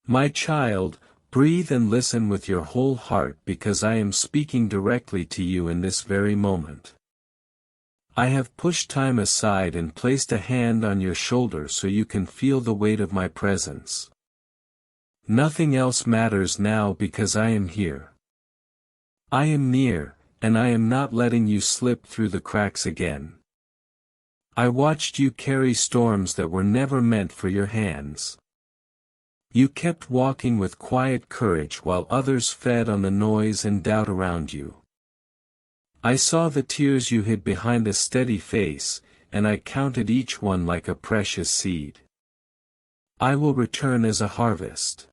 My child, breathe and listen with your whole heart because I am speaking directly to you in this very moment. I have pushed time aside and placed a hand on your shoulder so you can feel the weight of my presence. Nothing else matters now because I am here. I am near, and I am not letting you slip through the cracks again. I watched you carry storms that were never meant for your hands. You kept walking with quiet courage while others fed on the noise and doubt around you. I saw the tears you hid behind a steady face, and I counted each one like a precious seed. I will return as a harvest.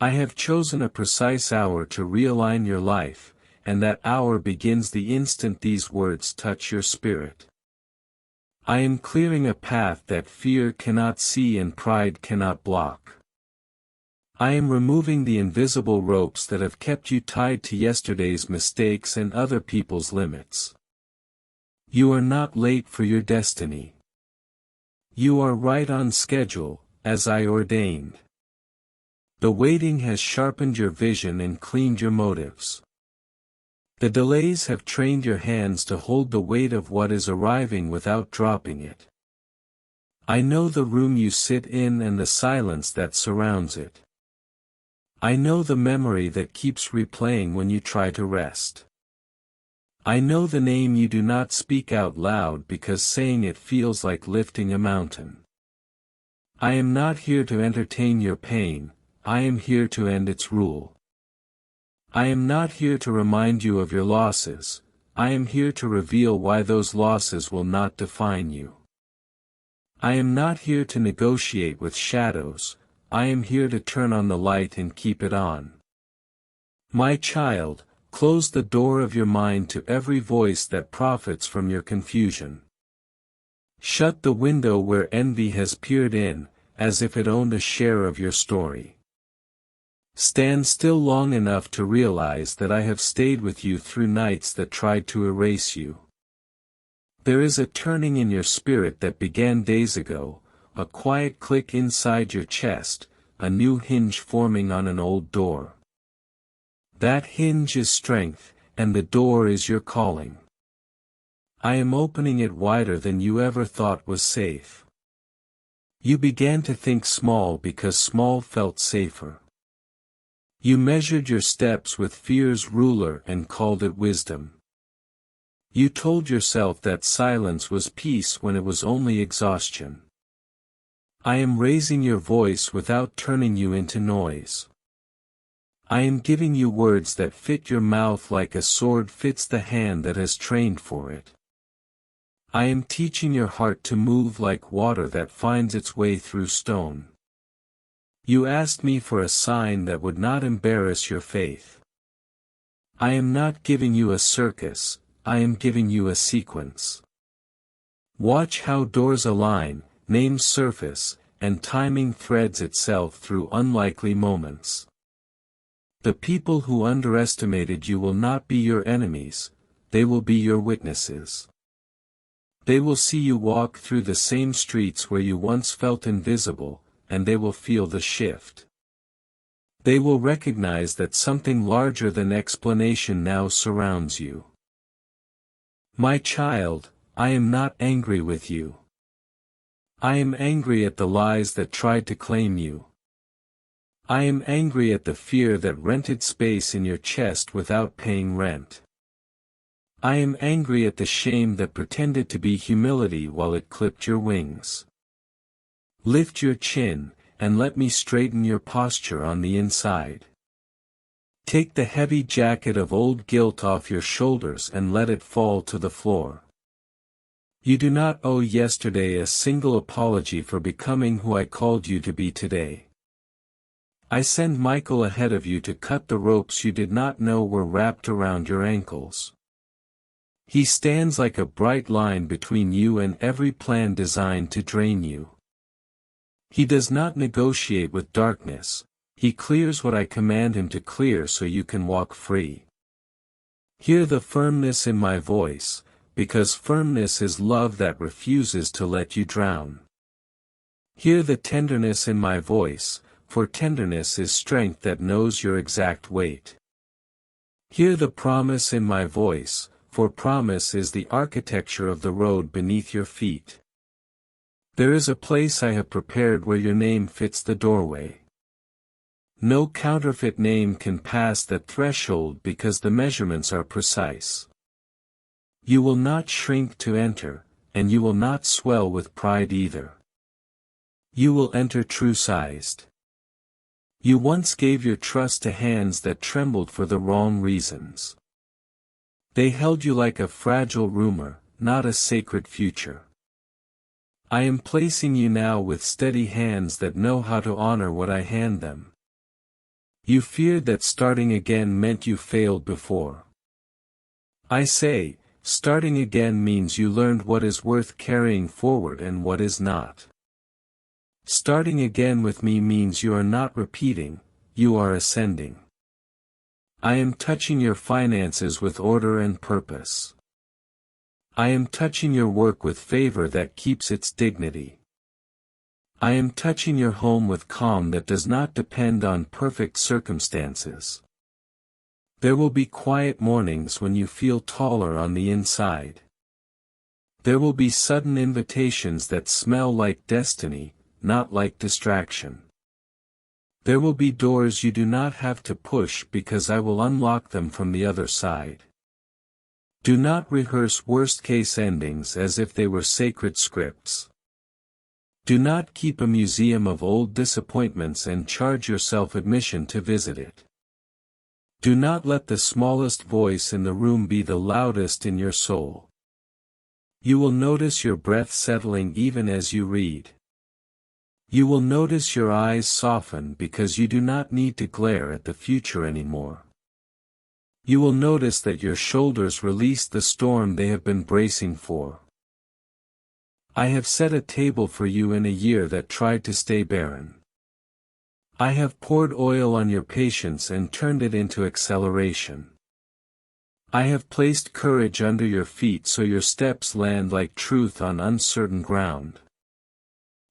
I have chosen a precise hour to realign your life, and that hour begins the instant these words touch your spirit. I am clearing a path that fear cannot see and pride cannot block. I am removing the invisible ropes that have kept you tied to yesterday's mistakes and other people's limits. You are not late for your destiny. You are right on schedule, as I ordained. The waiting has sharpened your vision and cleaned your motives. The delays have trained your hands to hold the weight of what is arriving without dropping it. I know the room you sit in and the silence that surrounds it. I know the memory that keeps replaying when you try to rest. I know the name you do not speak out loud because saying it feels like lifting a mountain. I am not here to entertain your pain, I am here to end its rule. I am not here to remind you of your losses, I am here to reveal why those losses will not define you. I am not here to negotiate with shadows, I am here to turn on the light and keep it on. My child, close the door of your mind to every voice that profits from your confusion. Shut the window where envy has peered in, as if it owned a share of your story. Stand still long enough to realize that I have stayed with you through nights that tried to erase you. There is a turning in your spirit that began days ago, a quiet click inside your chest, a new hinge forming on an old door. That hinge is strength, and the door is your calling. I am opening it wider than you ever thought was safe. You began to think small because small felt safer. You measured your steps with fear's ruler and called it wisdom. You told yourself that silence was peace when it was only exhaustion. I am raising your voice without turning you into noise. I am giving you words that fit your mouth like a sword fits the hand that has trained for it. I am teaching your heart to move like water that finds its way through stone. You asked me for a sign that would not embarrass your faith. I am not giving you a circus, I am giving you a sequence. Watch how doors align, names surface, and timing threads itself through unlikely moments. The people who underestimated you will not be your enemies, they will be your witnesses. They will see you walk through the same streets where you once felt invisible, and they will feel the shift. They will recognize that something larger than explanation now surrounds you. My child, I am not angry with you. I am angry at the lies that tried to claim you. I am angry at the fear that rented space in your chest without paying rent. I am angry at the shame that pretended to be humility while it clipped your wings. Lift your chin, and let me straighten your posture on the inside. Take the heavy jacket of old guilt off your shoulders and let it fall to the floor. You do not owe yesterday a single apology for becoming who I called you to be today. I send Michael ahead of you to cut the ropes you did not know were wrapped around your ankles. He stands like a bright line between you and every plan designed to drain you. He does not negotiate with darkness, he clears what I command him to clear so you can walk free. Hear the firmness in my voice, because firmness is love that refuses to let you drown. Hear the tenderness in my voice, for tenderness is strength that knows your exact weight. Hear the promise in my voice, for promise is the architecture of the road beneath your feet. There is a place I have prepared where your name fits the doorway. No counterfeit name can pass that threshold because the measurements are precise. You will not shrink to enter, and you will not swell with pride either. You will enter true-sized. You once gave your trust to hands that trembled for the wrong reasons. They held you like a fragile rumor, not a sacred future. I am placing you now with steady hands that know how to honor what I hand them. You feared that starting again meant you failed before. I say, starting again means you learned what is worth carrying forward and what is not. Starting again with me means you are not repeating, you are ascending. I am touching your finances with order and purpose. I am touching your work with favor that keeps its dignity. I am touching your home with calm that does not depend on perfect circumstances. There will be quiet mornings when you feel taller on the inside. There will be sudden invitations that smell like destiny, not like distraction. There will be doors you do not have to push because I will unlock them from the other side. Do not rehearse worst-case endings as if they were sacred scripts. Do not keep a museum of old disappointments and charge yourself admission to visit it. Do not let the smallest voice in the room be the loudest in your soul. You will notice your breath settling even as you read. You will notice your eyes soften because you do not need to glare at the future anymore. You will notice that your shoulders release the storm they have been bracing for. I have set a table for you in a year that tried to stay barren. I have poured oil on your patience and turned it into acceleration. I have placed courage under your feet so your steps land like truth on uncertain ground.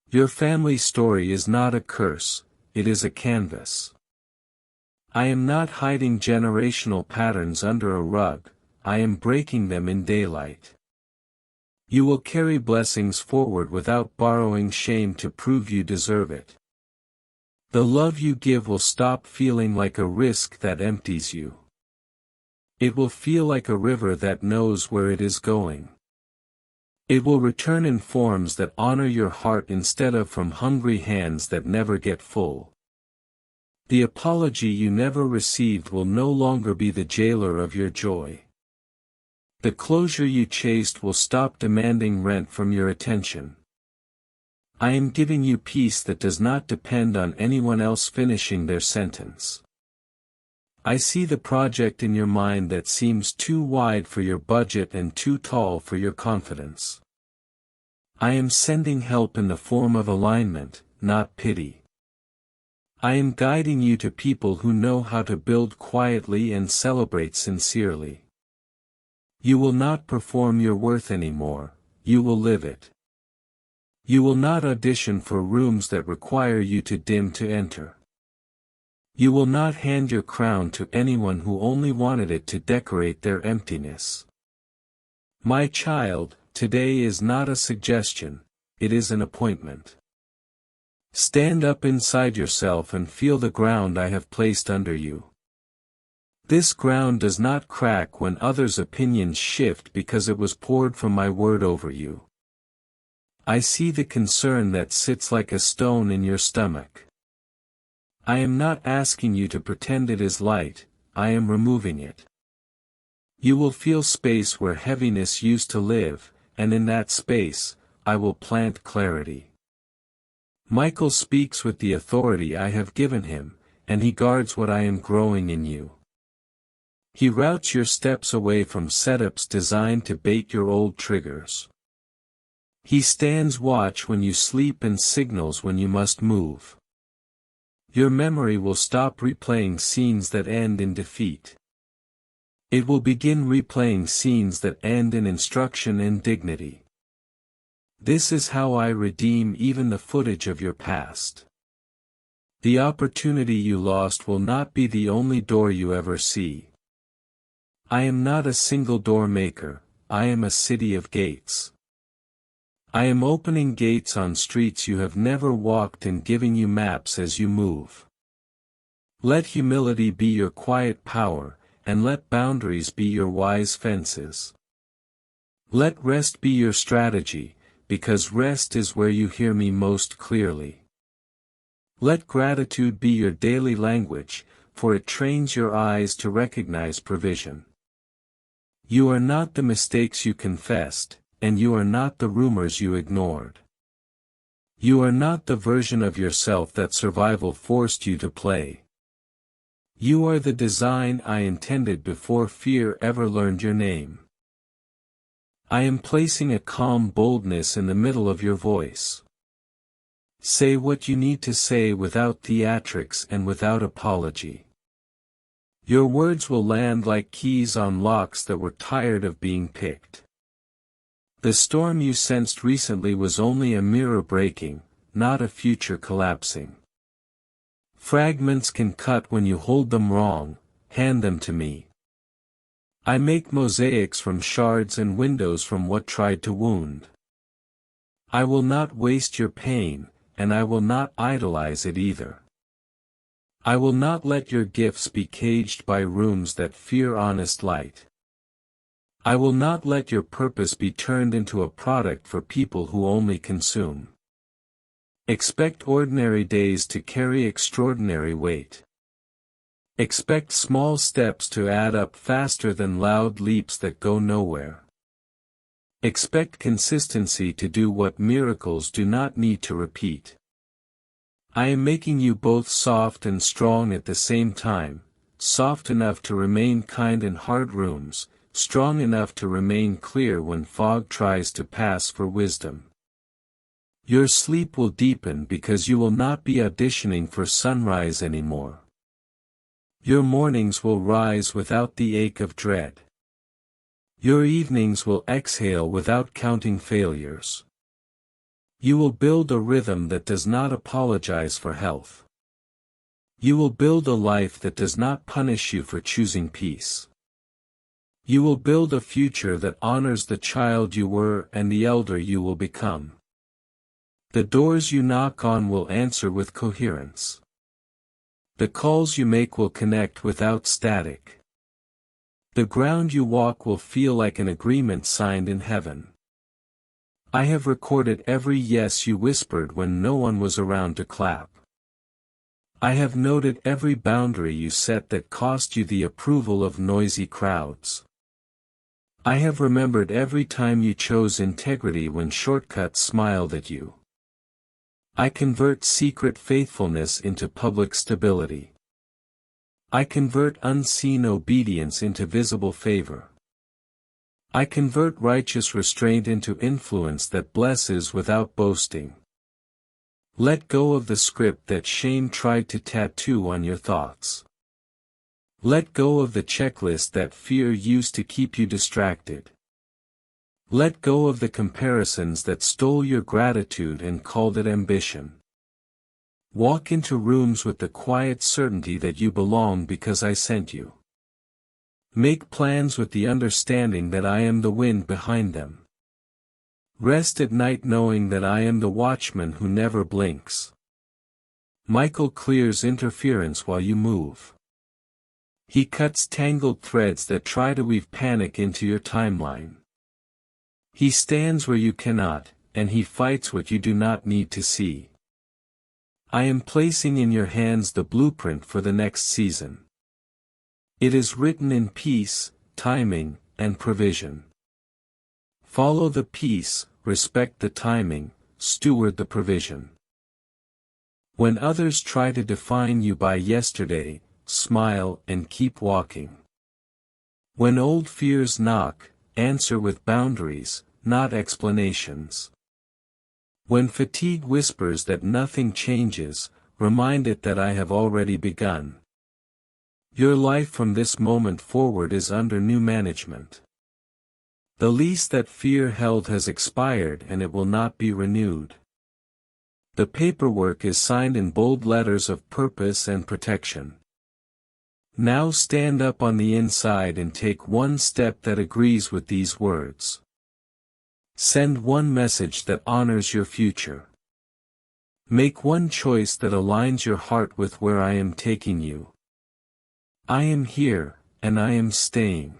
Your family story is not a curse, it is a canvas. I am not hiding generational patterns under a rug, I am breaking them in daylight. You will carry blessings forward without borrowing shame to prove you deserve it. The love you give will stop feeling like a risk that empties you. It will feel like a river that knows where it is going. It will return in forms that honor your heart instead of from hungry hands that never get full. The apology you never received will no longer be the jailer of your joy. The closure you chased will stop demanding rent from your attention. I am giving you peace that does not depend on anyone else finishing their sentence. I see the project in your mind that seems too wide for your budget and too tall for your confidence. I am sending help in the form of alignment, not pity. I am guiding you to people who know how to build quietly and celebrate sincerely. You will not perform your worth anymore, you will live it. You will not audition for rooms that require you to dim to enter. You will not hand your crown to anyone who only wanted it to decorate their emptiness. My child, today is not a suggestion, it is an appointment. Stand up inside yourself and feel the ground I have placed under you. This ground does not crack when others' opinions shift because it was poured from my word over you. I see the concern that sits like a stone in your stomach. I am not asking you to pretend it is light, I am removing it. You will feel space where heaviness used to live, and in that space, I will plant clarity. Michael speaks with the authority I have given him, and he guards what I am growing in you. He routes your steps away from setups designed to bait your old triggers. He stands watch when you sleep and signals when you must move. Your memory will stop replaying scenes that end in defeat. It will begin replaying scenes that end in instruction and dignity. This is how I redeem even the footage of your past. The opportunity you lost will not be the only door you ever see. I am not a single door maker, I am a city of gates. I am opening gates on streets you have never walked and giving you maps as you move. Let humility be your quiet power, and let boundaries be your wise fences. Let rest be your strategy, because rest is where you hear me most clearly. Let gratitude be your daily language, for it trains your eyes to recognize provision. You are not the mistakes you confessed, and you are not the rumors you ignored. You are not the version of yourself that survival forced you to play. You are the design I intended before fear ever learned your name. I am placing a calm boldness in the middle of your voice. Say what you need to say without theatrics and without apology. Your words will land like keys on locks that were tired of being picked. The storm you sensed recently was only a mirror breaking, not a future collapsing. Fragments can cut when you hold them wrong, hand them to me. I make mosaics from shards and windows from what tried to wound. I will not waste your pain, and I will not idolize it either. I will not let your gifts be caged by rooms that fear honest light. I will not let your purpose be turned into a product for people who only consume. Expect ordinary days to carry extraordinary weight. Expect small steps to add up faster than loud leaps that go nowhere. Expect consistency to do what miracles do not need to repeat. I am making you both soft and strong at the same time, soft enough to remain kind in hard rooms, strong enough to remain clear when fog tries to pass for wisdom. Your sleep will deepen because you will not be auditioning for sunrise anymore. Your mornings will rise without the ache of dread. Your evenings will exhale without counting failures. You will build a rhythm that does not apologize for health. You will build a life that does not punish you for choosing peace. You will build a future that honors the child you were and the elder you will become. The doors you knock on will answer with coherence. The calls you make will connect without static. The ground you walk will feel like an agreement signed in heaven. I have recorded every yes you whispered when no one was around to clap. I have noted every boundary you set that cost you the approval of noisy crowds. I have remembered every time you chose integrity when shortcuts smiled at you. I convert secret faithfulness into public stability. I convert unseen obedience into visible favor. I convert righteous restraint into influence that blesses without boasting. Let go of the script that shame tried to tattoo on your thoughts. Let go of the checklist that fear used to keep you distracted. Let go of the comparisons that stole your gratitude and called it ambition. Walk into rooms with the quiet certainty that you belong because I sent you. Make plans with the understanding that I am the wind behind them. Rest at night knowing that I am the watchman who never blinks. Michael clears interference while you move. He cuts tangled threads that try to weave panic into your timeline. He stands where you cannot, and he fights what you do not need to see. I am placing in your hands the blueprint for the next season. It is written in peace, timing, and provision. Follow the peace, respect the timing, steward the provision. When others try to define you by yesterday, smile and keep walking. When old fears knock, answer with boundaries, not explanations. When fatigue whispers that nothing changes, remind it that I have already begun. Your life from this moment forward is under new management. The lease that fear held has expired and it will not be renewed. The paperwork is signed in bold letters of purpose and protection. Now stand up on the inside and take one step that agrees with these words. Send one message that honors your future. Make one choice that aligns your heart with where I am taking you. I am here, and I am staying.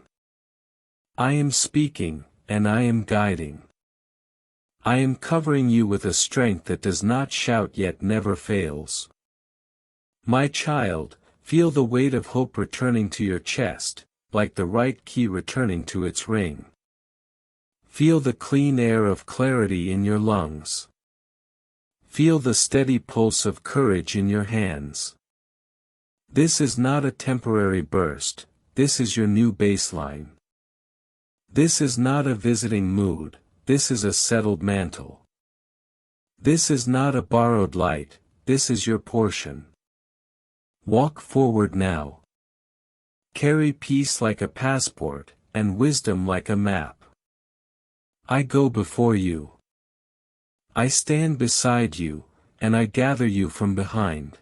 I am speaking, and I am guiding. I am covering you with a strength that does not shout yet never fails. My child, feel the weight of hope returning to your chest, like the right key returning to its ring. Feel the clean air of clarity in your lungs. Feel the steady pulse of courage in your hands. This is not a temporary burst, this is your new baseline. This is not a visiting mood, this is a settled mantle. This is not a borrowed light, this is your portion. Walk forward now. Carry peace like a passport, and wisdom like a map. I go before you. I stand beside you, and I gather you from behind.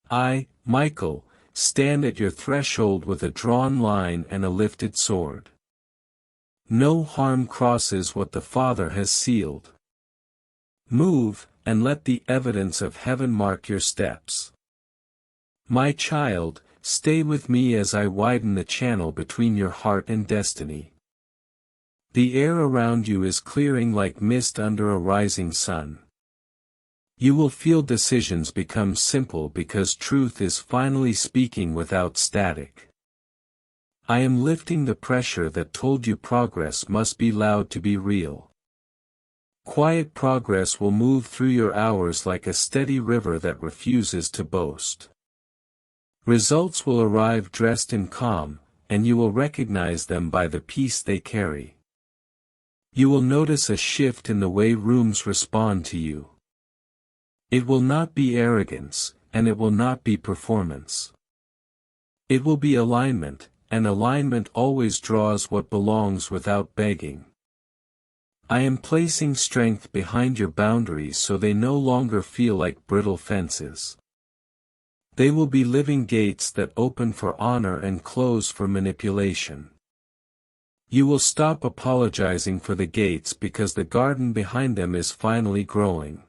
I, Michael, stand at your threshold with a drawn line and a lifted sword. No harm crosses what the Father has sealed. Move, and let the evidence of heaven mark your steps. My child, stay with me as I widen the channel between your heart and destiny. The air around you is clearing like mist under a rising sun. You will feel decisions become simple because truth is finally speaking without static. I am lifting the pressure that told you progress must be loud to be real. Quiet progress will move through your hours like a steady river that refuses to boast. Results will arrive dressed in calm, and you will recognize them by the peace they carry. You will notice a shift in the way rooms respond to you. It will not be arrogance, and it will not be performance. It will be alignment, and alignment always draws what belongs without begging. I am placing strength behind your boundaries so they no longer feel like brittle fences. They will be living gates that open for honor and close for manipulation. You will stop apologizing for the gates because the garden behind them is finally growing.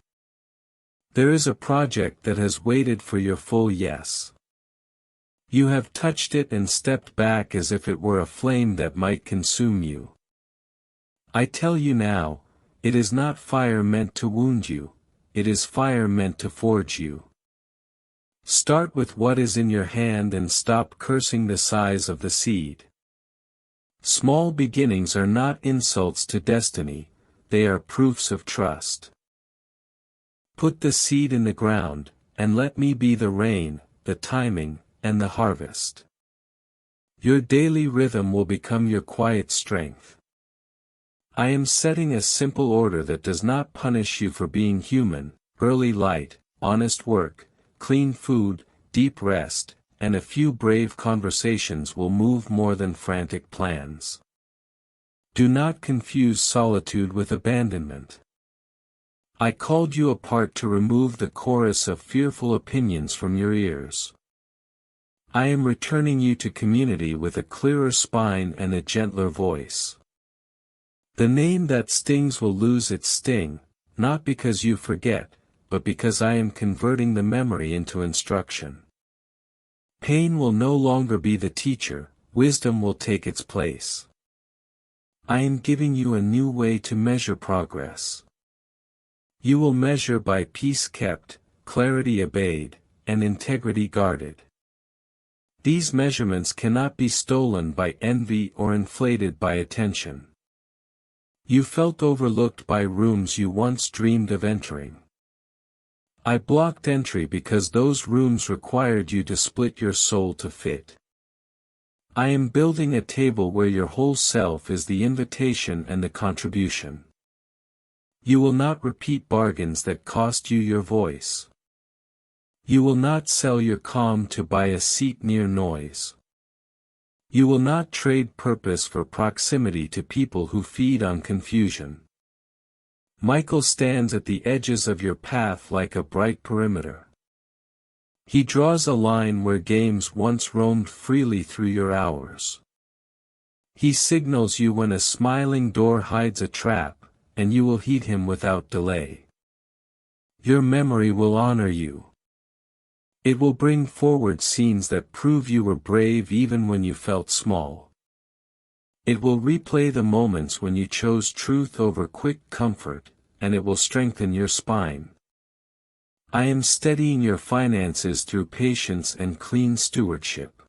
There is a project that has waited for your full yes. You have touched it and stepped back as if it were a flame that might consume you. I tell you now, it is not fire meant to wound you, it is fire meant to forge you. Start with what is in your hand and stop cursing the size of the seed. Small beginnings are not insults to destiny, they are proofs of trust. Put the seed in the ground, and let me be the rain, the timing, and the harvest. Your daily rhythm will become your quiet strength. I am setting a simple order that does not punish you for being human: early light, honest work, clean food, deep rest, and a few brave conversations will move more than frantic plans. Do not confuse solitude with abandonment. I called you apart to remove the chorus of fearful opinions from your ears. I am returning you to community with a clearer spine and a gentler voice. The name that stings will lose its sting, not because you forget, but because I am converting the memory into instruction. Pain will no longer be the teacher, wisdom will take its place. I am giving you a new way to measure progress. You will measure by peace kept, clarity obeyed, and integrity guarded. These measurements cannot be stolen by envy or inflated by attention. You felt overlooked by rooms you once dreamed of entering. I blocked entry because those rooms required you to split your soul to fit. I am building a table where your whole self is the invitation and the contribution. You will not repeat bargains that cost you your voice. You will not sell your calm to buy a seat near noise. You will not trade purpose for proximity to people who feed on confusion. Michael stands at the edges of your path like a bright perimeter. He draws a line where games once roamed freely through your hours. He signals you when a smiling door hides a trap, and you will heed him without delay. Your memory will honor you. It will bring forward scenes that prove you were brave even when you felt small. It will replay the moments when you chose truth over quick comfort, and it will strengthen your spine. I am steadying your finances through patience and clean stewardship.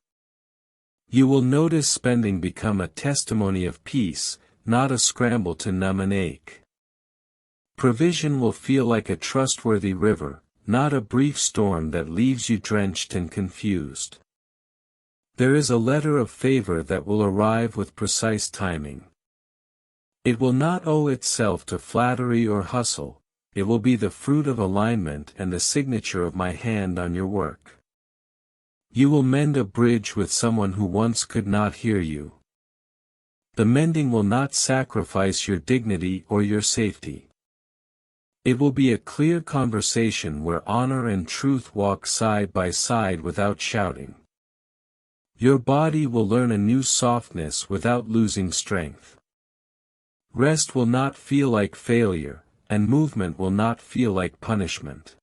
You will notice spending become a testimony of peace, not a scramble to numb an ache. Provision will feel like a trustworthy river, not a brief storm that leaves you drenched and confused. There is a letter of favor that will arrive with precise timing. It will not owe itself to flattery or hustle, it will be the fruit of alignment and the signature of my hand on your work. You will mend a bridge with someone who once could not hear you. The mending will not sacrifice your dignity or your safety. It will be a clear conversation where honor and truth walk side by side without shouting. Your body will learn a new softness without losing strength. Rest will not feel like failure, and movement will not feel like punishment.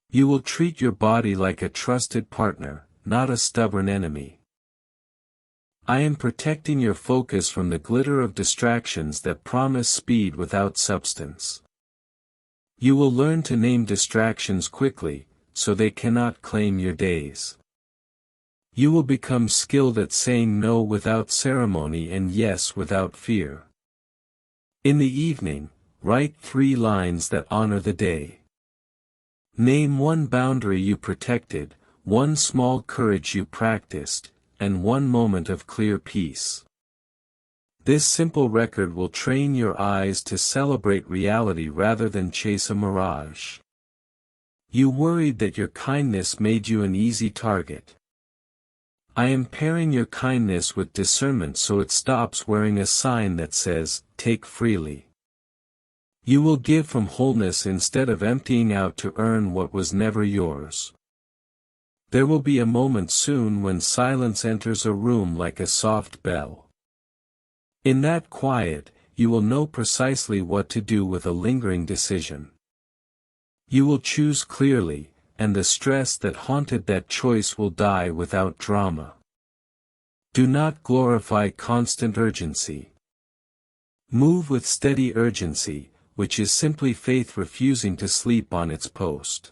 You will treat your body like a trusted partner, not a stubborn enemy. I am protecting your focus from the glitter of distractions that promise speed without substance. You will learn to name distractions quickly, so they cannot claim your days. You will become skilled at saying no without ceremony and yes without fear. In the evening, write 3 lines that honor the day. Name one boundary you protected, one small courage you practiced, and one moment of clear peace. This simple record will train your eyes to celebrate reality rather than chase a mirage. You worried that your kindness made you an easy target. I am pairing your kindness with discernment so it stops wearing a sign that says, "Take freely." You will give from wholeness instead of emptying out to earn what was never yours. There will be a moment soon when silence enters a room like a soft bell. In that quiet, you will know precisely what to do with a lingering decision. You will choose clearly, and the stress that haunted that choice will die without drama. Do not glorify constant urgency. Move with steady urgency, which is simply faith refusing to sleep on its post.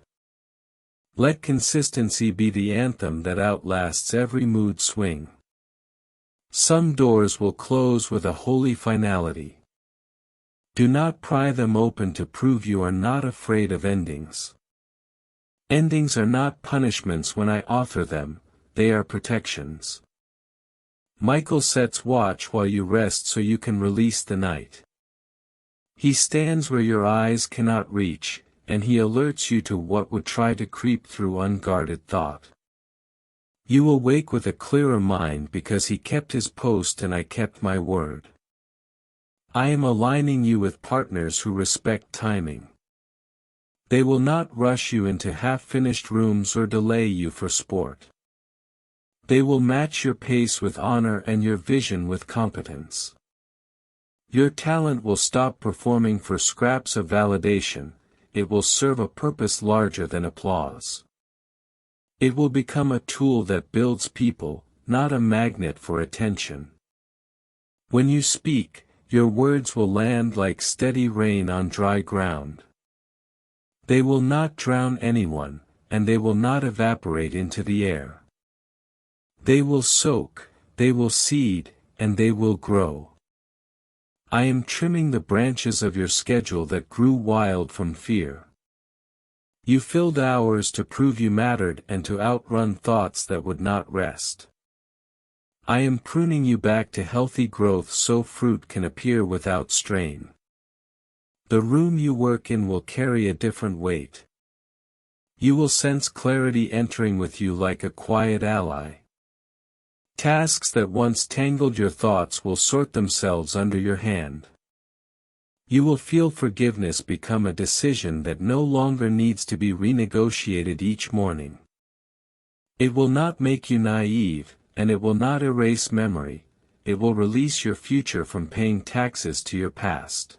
Let consistency be the anthem that outlasts every mood swing. Some doors will close with a holy finality. Do not pry them open to prove you are not afraid of endings. Endings are not punishments when I author them, they are protections. Michael sets watch while you rest so you can release the night. He stands where your eyes cannot reach, and he alerts you to what would try to creep through unguarded thought. You will wake with a clearer mind because he kept his post and I kept my word. I am aligning you with partners who respect timing. They will not rush you into half-finished rooms or delay you for sport. They will match your pace with honor and your vision with competence. Your talent will stop performing for scraps of validation, it will serve a purpose larger than applause. It will become a tool that builds people, not a magnet for attention. When you speak, your words will land like steady rain on dry ground. They will not drown anyone, and they will not evaporate into the air. They will soak, they will seed, and they will grow. I am trimming the branches of your schedule that grew wild from fear. You filled hours to prove you mattered and to outrun thoughts that would not rest. I am pruning you back to healthy growth so fruit can appear without strain. The room you work in will carry a different weight. You will sense clarity entering with you like a quiet ally. Tasks that once tangled your thoughts will sort themselves under your hand. You will feel forgiveness become a decision that no longer needs to be renegotiated each morning. It will not make you naive, and it will not erase memory. It will release your future from paying taxes to your past.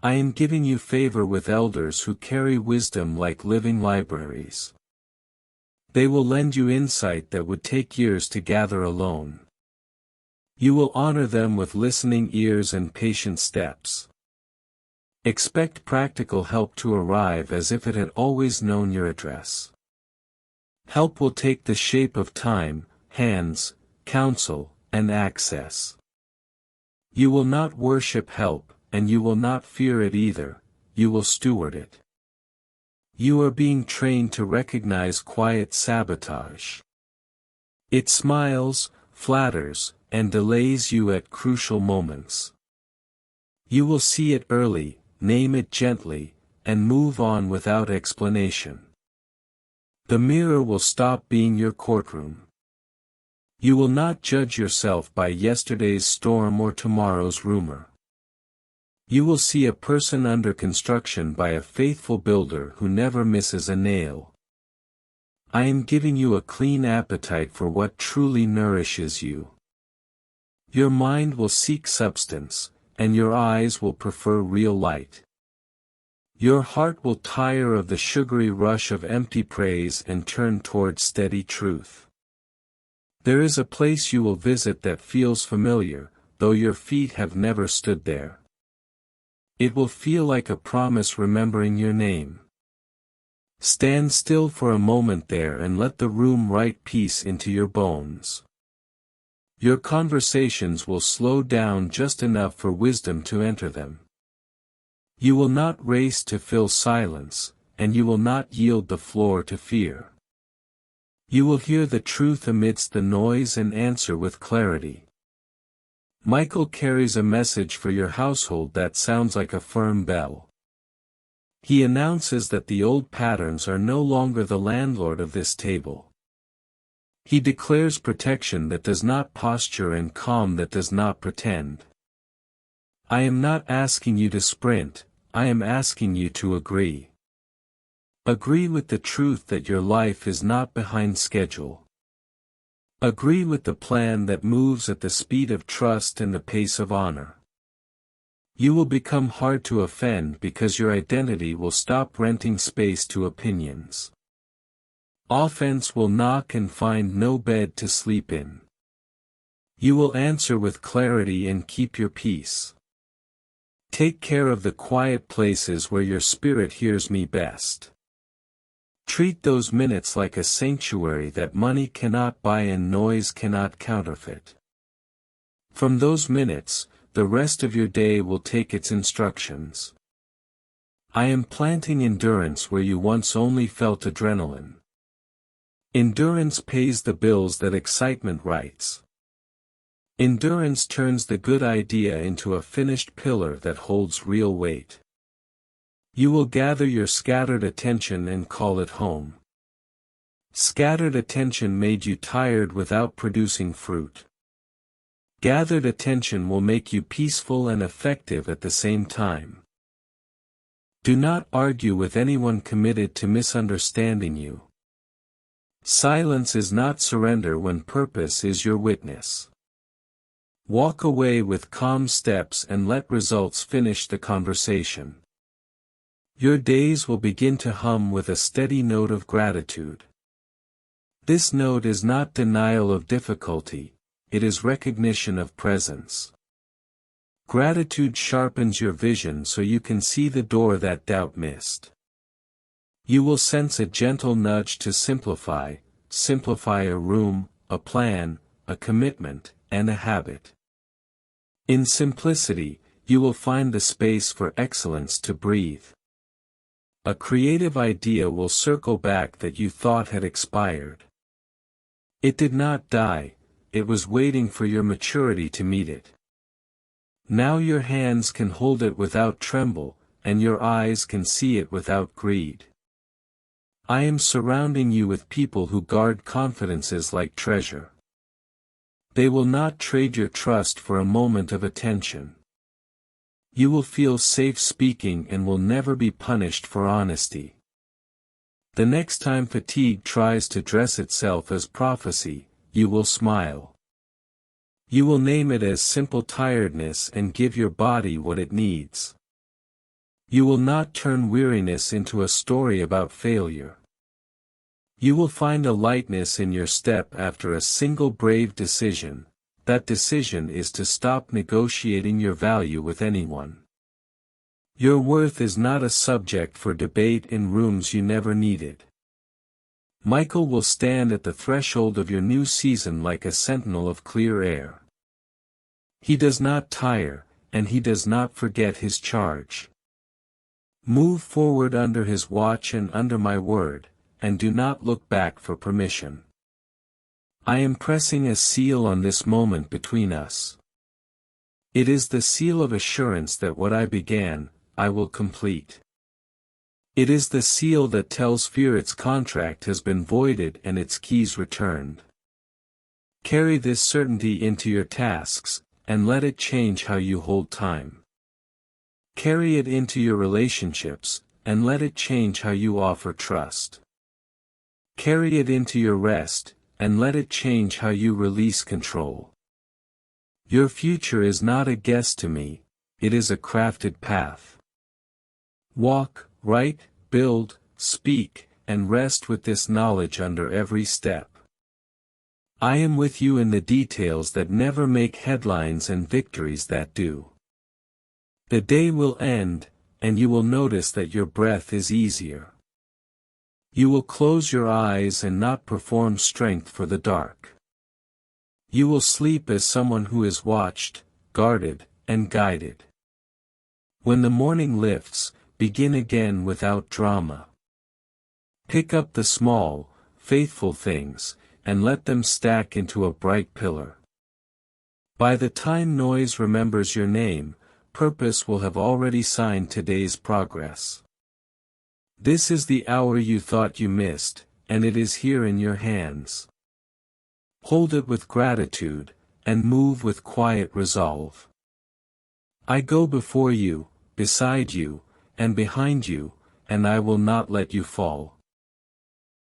I am giving you favor with elders who carry wisdom like living libraries. They will lend you insight that would take years to gather alone. You will honor them with listening ears and patient steps. Expect practical help to arrive as if it had always known your address. Help will take the shape of time, hands, counsel, and access. You will not worship help, and you will not fear it either, you will steward it. You are being trained to recognize quiet sabotage. It smiles, flatters, and delays you at crucial moments. You will see it early, name it gently, and move on without explanation. The mirror will stop being your courtroom. You will not judge yourself by yesterday's storm or tomorrow's rumor. You will see a person under construction by a faithful builder who never misses a nail. I am giving you a clean appetite for what truly nourishes you. Your mind will seek substance, and your eyes will prefer real light. Your heart will tire of the sugary rush of empty praise and turn toward steady truth. There is a place you will visit that feels familiar, though your feet have never stood there. It will feel like a promise remembering your name. Stand still for a moment there and let the room write peace into your bones. Your conversations will slow down just enough for wisdom to enter them. You will not race to fill silence, and you will not yield the floor to fear. You will hear the truth amidst the noise and answer with clarity. Michael carries a message for your household that sounds like a firm bell. He announces that the old patterns are no longer the landlord of this table. He declares protection that does not posture and calm that does not pretend. I am not asking you to sprint, I am asking you to agree. Agree with the truth that your life is not behind schedule. Agree with the plan that moves at the speed of trust and the pace of honor. You will become hard to offend because your identity will stop renting space to opinions. Offense will knock and find no bed to sleep in. You will answer with clarity and keep your peace. Take care of the quiet places where your spirit hears me best. Treat those minutes like a sanctuary that money cannot buy and noise cannot counterfeit. From those minutes, the rest of your day will take its instructions. I am planting endurance where you once only felt adrenaline. Endurance pays the bills that excitement writes. Endurance turns the good idea into a finished pillar that holds real weight. You will gather your scattered attention and call it home. Scattered attention made you tired without producing fruit. Gathered attention will make you peaceful and effective at the same time. Do not argue with anyone committed to misunderstanding you. Silence is not surrender when purpose is your witness. Walk away with calm steps and let results finish the conversation. Your days will begin to hum with a steady note of gratitude. This note is not denial of difficulty, it is recognition of presence. Gratitude sharpens your vision so you can see the door that doubt missed. You will sense a gentle nudge to simplify a room, a plan, a commitment, and a habit. In simplicity, you will find the space for excellence to breathe. A creative idea will circle back that you thought had expired. It did not die, it was waiting for your maturity to meet it. Now your hands can hold it without tremble, and your eyes can see it without greed. I am surrounding you with people who guard confidences like treasure. They will not trade your trust for a moment of attention. You will feel safe speaking and will never be punished for honesty. The next time fatigue tries to dress itself as prophecy, you will smile. You will name it as simple tiredness and give your body what it needs. You will not turn weariness into a story about failure. You will find a lightness in your step after a single brave decision. That decision is to stop negotiating your value with anyone. Your worth is not a subject for debate in rooms you never needed. Michael will stand at the threshold of your new season like a sentinel of clear air. He does not tire, and he does not forget his charge. Move forward under his watch and under my word, and do not look back for permission. I am pressing a seal on this moment between us. It is the seal of assurance that what I began, I will complete. It is the seal that tells fear its contract has been voided and its keys returned. Carry this certainty into your tasks, and let it change how you hold time. Carry it into your relationships, and let it change how you offer trust. Carry it into your rest, and let it change how you release control. Your future is not a guess to me, it is a crafted path. Walk, write, build, speak, and rest with this knowledge under every step. I am with you in the details that never make headlines and victories that do. The day will end, and you will notice that your breath is easier. You will close your eyes and not perform strength for the dark. You will sleep as someone who is watched, guarded, and guided. When the morning lifts, begin again without drama. Pick up the small, faithful things, and let them stack into a bright pillar. By the time noise remembers your name, purpose will have already signed today's progress. This is the hour you thought you missed, and it is here in your hands. Hold it with gratitude, and move with quiet resolve. I go before you, beside you, and behind you, and I will not let you fall.